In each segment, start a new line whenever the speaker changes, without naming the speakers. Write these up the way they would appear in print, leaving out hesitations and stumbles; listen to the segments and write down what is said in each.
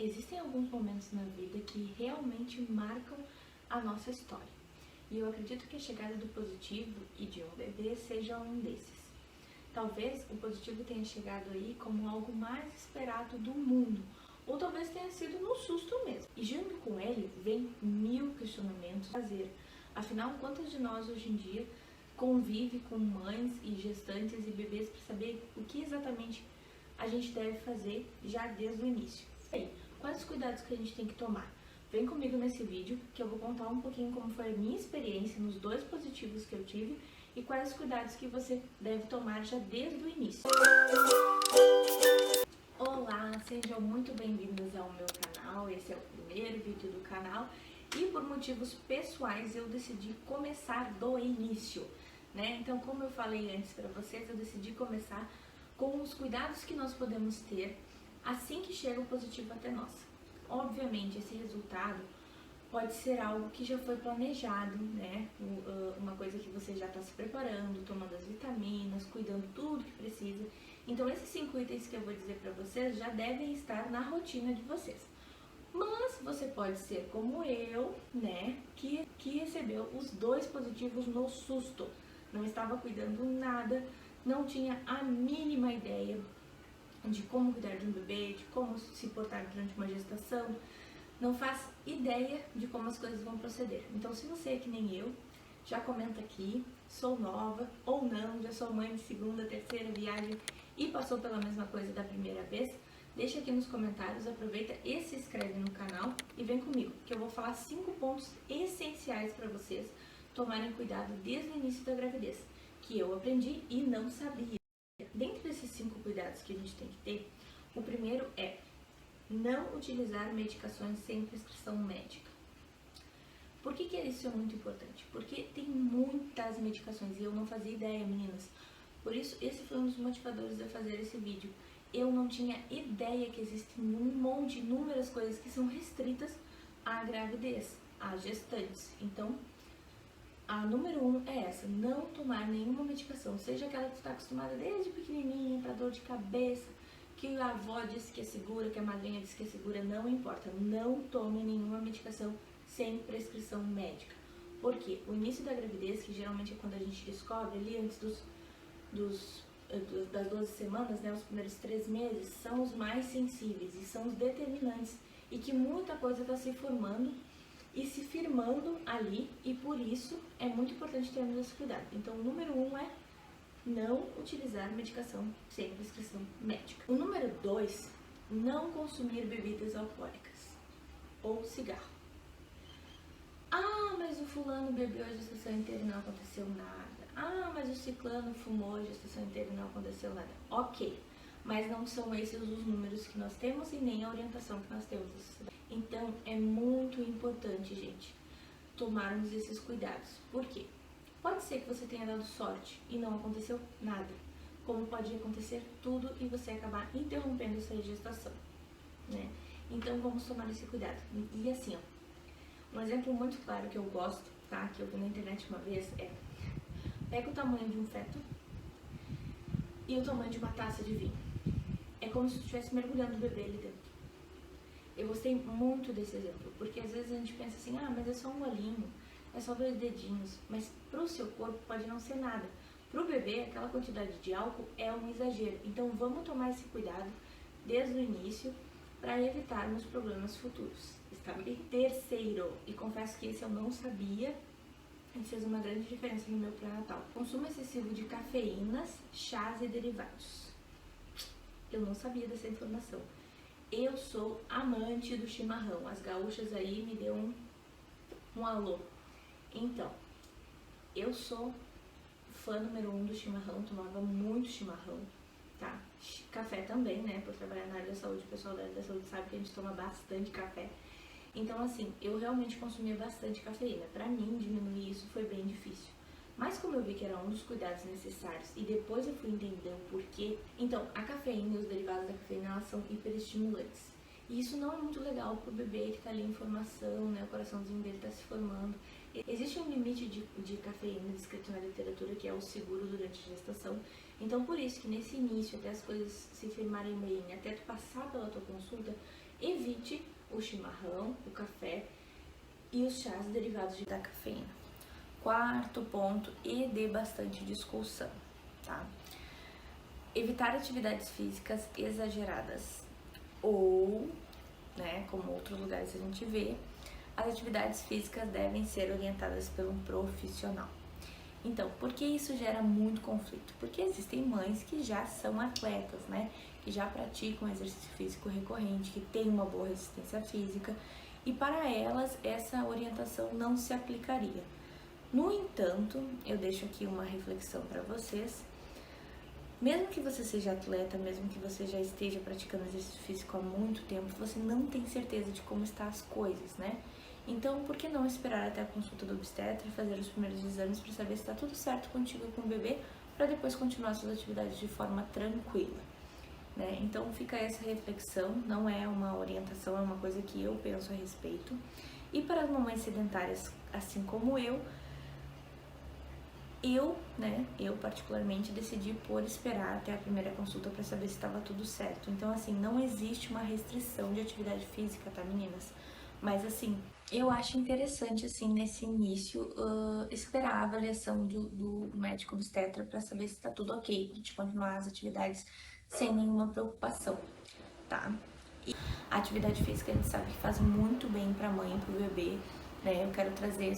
Existem alguns momentos na vida que realmente marcam a nossa história. E eu acredito que a chegada do positivo e de um bebê seja um desses. Talvez o positivo tenha chegado aí como algo mais esperado do mundo, ou talvez tenha sido no susto mesmo. E junto com ele vem 1000 questionamentos a fazer. Afinal, quantas de nós hoje em dia convive com mães e gestantes e bebês para saber o que exatamente a gente deve fazer já desde o início? E aí, quais os cuidados que a gente tem que tomar? Vem comigo nesse vídeo que eu vou contar um pouquinho como foi a minha experiência nos 2 positivos que eu tive e quais os cuidados que você deve tomar já desde o início. Olá, sejam muito bem-vindos ao meu canal. Esse é o primeiro vídeo do canal e por motivos pessoais eu decidi começar do início, né? Então, como eu falei antes para vocês, eu decidi começar com os cuidados que nós podemos ter assim que chega o positivo até nós. Obviamente, esse resultado pode ser algo que já foi planejado, né? Uma coisa que você já está se preparando, tomando as vitaminas, cuidando tudo que precisa. Então, esses 5 itens que eu vou dizer para vocês já devem estar na rotina de vocês. Mas você pode ser como eu, né? Que recebeu os 2 positivos no susto. Não estava cuidando nada, não tinha a mínima ideia de como cuidar de um bebê, de como se portar durante uma gestação, não faz ideia de como as coisas vão proceder. Então, se você é que nem eu, já comenta aqui, sou nova ou não, já sou mãe de segunda, terceira viagem e passou pela mesma coisa da primeira vez, deixa aqui nos comentários, aproveita e se inscreve no canal e vem comigo, que eu vou falar 5 pontos essenciais para vocês tomarem cuidado desde o início da gravidez, que eu aprendi e não sabia. Dentre desses 5 cuidados que a gente tem que ter, o primeiro é não utilizar medicações sem prescrição médica. Por que isso é muito importante? Porque tem muitas medicações e eu não fazia ideia, meninas. Por isso, esse foi um dos motivadores de eu fazer esse vídeo. Eu não tinha ideia que existem inúmeras coisas que são restritas à gravidez, às gestantes. Então, a número 1 é essa, não tomar nenhuma medicação, seja aquela que você está acostumada desde pequenininha para dor de cabeça, que a avó disse que é segura, que a madrinha disse que é segura, não importa, não tome nenhuma medicação sem prescrição médica. Por quê? O início da gravidez, que geralmente é quando a gente descobre ali antes das 12 semanas, né, os primeiros 3 meses, são os mais sensíveis e são os determinantes e que muita coisa está se formando e se firmando ali, e por isso é muito importante termos esse cuidado. Então, o número 1 é não utilizar medicação sem prescrição médica. O número 2, não consumir bebidas alcoólicas ou cigarro. Ah, mas o fulano bebeu a gestação inteira e não aconteceu nada. Ah, mas o ciclano fumou a gestação inteira e não aconteceu nada. Ok, mas não são esses os números que nós temos e nem a orientação que nós temos. Então, é muito importante, gente, tomarmos esses cuidados. Por quê? Pode ser que você tenha dado sorte e não aconteceu nada, como pode acontecer tudo e você acabar interrompendo essa gestação, né? Então, vamos tomar esse cuidado. E assim, ó, um exemplo muito claro que eu gosto, tá? Que eu vi na internet uma vez é: pega o tamanho de um feto e o tamanho de uma taça de vinho. É como se você estivesse mergulhando o bebê ali dentro. Eu gostei muito desse exemplo, porque às vezes a gente pensa assim, ah, mas é só um olhinho, é só 2 dedinhos, mas pro seu corpo pode não ser nada. Pro bebê, aquela quantidade de álcool é um exagero. Então vamos tomar esse cuidado desde o início para evitarmos problemas futuros. Está bem? Terceiro, e confesso que esse eu não sabia, isso fez uma grande diferença no meu pré-natal: consumo excessivo de cafeínas, chás e derivados. Eu não sabia dessa informação. Eu sou amante do chimarrão. As gaúchas aí me deu um alô. Então, eu sou fã número 1 do chimarrão, tomava muito chimarrão, tá? Café também, né? Por trabalhar na área da saúde, o pessoal da área da saúde sabe que a gente toma bastante café. Então, assim, eu realmente consumia bastante cafeína. Pra mim, diminuir isso foi bem difícil. Mas como eu vi que era um dos cuidados necessários e depois eu fui entender o porquê, então a cafeína e os derivados da cafeína, elas são hiperestimulantes. E isso não é muito legal pro bebê que tá ali em formação, né? O coraçãozinho dele tá se formando. Existe um limite de cafeína descrito na literatura, que é o seguro durante a gestação. Então, por isso que nesse início, até as coisas se firmarem bem, até tu passar pela tua consulta, evite o chimarrão, o café e os chás derivados da cafeína. Quarto ponto, e dê bastante discussão, tá? Evitar atividades físicas exageradas ou, né, como outros lugares a gente vê, as atividades físicas devem ser orientadas por um profissional. Então, por que isso gera muito conflito? Porque existem mães que já são atletas, né? Que já praticam exercício físico recorrente, que têm uma boa resistência física, e para elas essa orientação não se aplicaria. No entanto, eu deixo aqui uma reflexão para vocês. Mesmo que você seja atleta, mesmo que você já esteja praticando exercício físico há muito tempo, você não tem certeza de como estão as coisas, né? Então, por que não esperar até a consulta do obstetra e fazer os primeiros exames para saber se está tudo certo contigo e com o bebê, para depois continuar suas atividades de forma tranquila, né? Então, fica essa reflexão, não é uma orientação, é uma coisa que eu penso a respeito. E para as mamães sedentárias, assim como eu particularmente decidi por esperar até a primeira consulta para saber se estava tudo certo. Então, assim, não existe uma restrição de atividade física, tá, meninas? Mas, assim, eu acho interessante, assim, nesse início, esperar a avaliação do médico obstetra para saber se está tudo ok, de continuar as atividades sem nenhuma preocupação, tá? E a atividade física a gente sabe que faz muito bem para a mãe e para o bebê, né? Eu quero trazer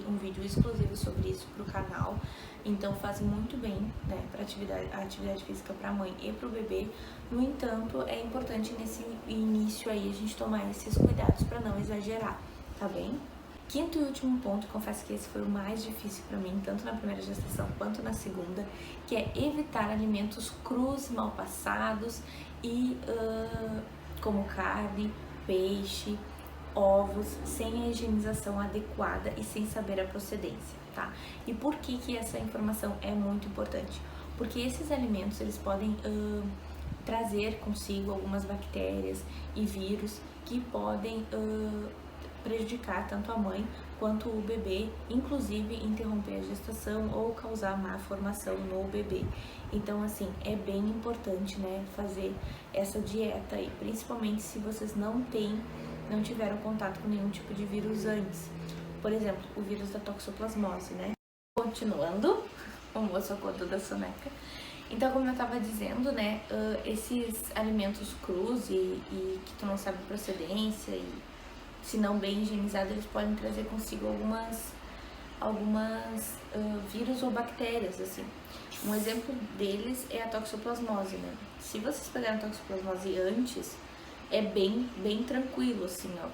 um vídeo exclusivo sobre isso pro canal, então faz muito bem, né, para a atividade física para a mãe e para o bebê. No entanto, é importante nesse início aí a gente tomar esses cuidados para não exagerar, tá bem? Quinto e último ponto, confesso que esse foi o mais difícil para mim, tanto na primeira gestação quanto na segunda, que é evitar alimentos crus, mal passados e como carne, peixe, ovos, sem a higienização adequada e sem saber a procedência, tá? E por que essa informação é muito importante? Porque esses alimentos, eles podem trazer consigo algumas bactérias e vírus que podem prejudicar tanto a mãe quanto o bebê, inclusive interromper a gestação ou causar má formação no bebê. Então, assim, é bem importante, né, fazer essa dieta aí, principalmente se vocês não tiveram contato com nenhum tipo de vírus antes. Por exemplo, o vírus da toxoplasmose, né? Continuando, o moço acordou da soneca. Então, como eu tava dizendo, né, esses alimentos crus e que tu não sabe procedência e se não bem higienizados, eles podem trazer consigo algumas vírus ou bactérias, assim. Um exemplo deles é a toxoplasmose, né? Se vocês pegaram a toxoplasmose antes, é bem tranquilo, assim, ó.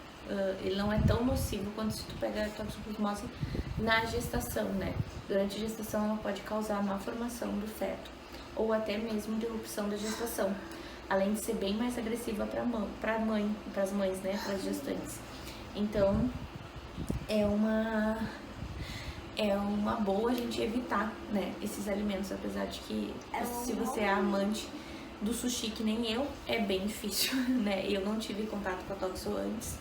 Ele não é tão nocivo quanto se tu pegar a toxoplasmose na gestação, né? Durante a gestação ela pode causar má formação do feto ou até mesmo interrupção da gestação, além de ser bem mais agressiva para as mães, né? Para as gestantes. Então, é uma boa a gente evitar, né, esses alimentos, apesar de que se você é amante do sushi que nem eu, é bem difícil, né? Eu não tive contato com a toxo antes,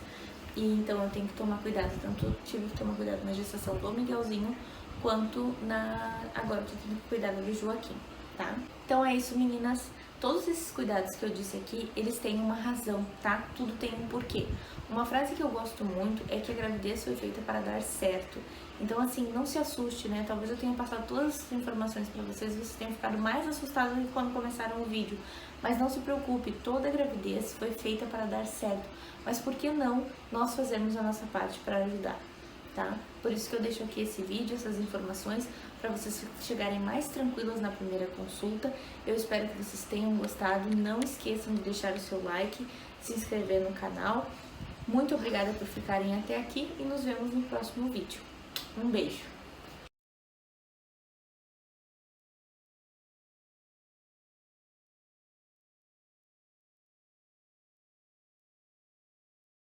e então eu tenho que tomar cuidado, tanto tive que tomar cuidado na gestação do Miguelzinho, quanto agora eu tô tendo que cuidar do Joaquim, tá? Então é isso, meninas. Todos esses cuidados que eu disse aqui, eles têm uma razão, tá? Tudo tem um porquê. Uma frase que eu gosto muito é que a gravidez foi feita para dar certo. Então, assim, não se assuste, né? Talvez eu tenha passado todas essas informações para vocês e vocês tenham ficado mais assustados do que quando começaram o vídeo. Mas não se preocupe, toda a gravidez foi feita para dar certo. Mas por que não nós fazermos a nossa parte para ajudar, tá? Por isso que eu deixo aqui esse vídeo, essas informações, para vocês chegarem mais tranquilos na primeira consulta. Eu espero que vocês tenham gostado. Não esqueçam de deixar o seu like, se inscrever no canal. Muito obrigada por ficarem até aqui e nos vemos no próximo vídeo. Um beijo!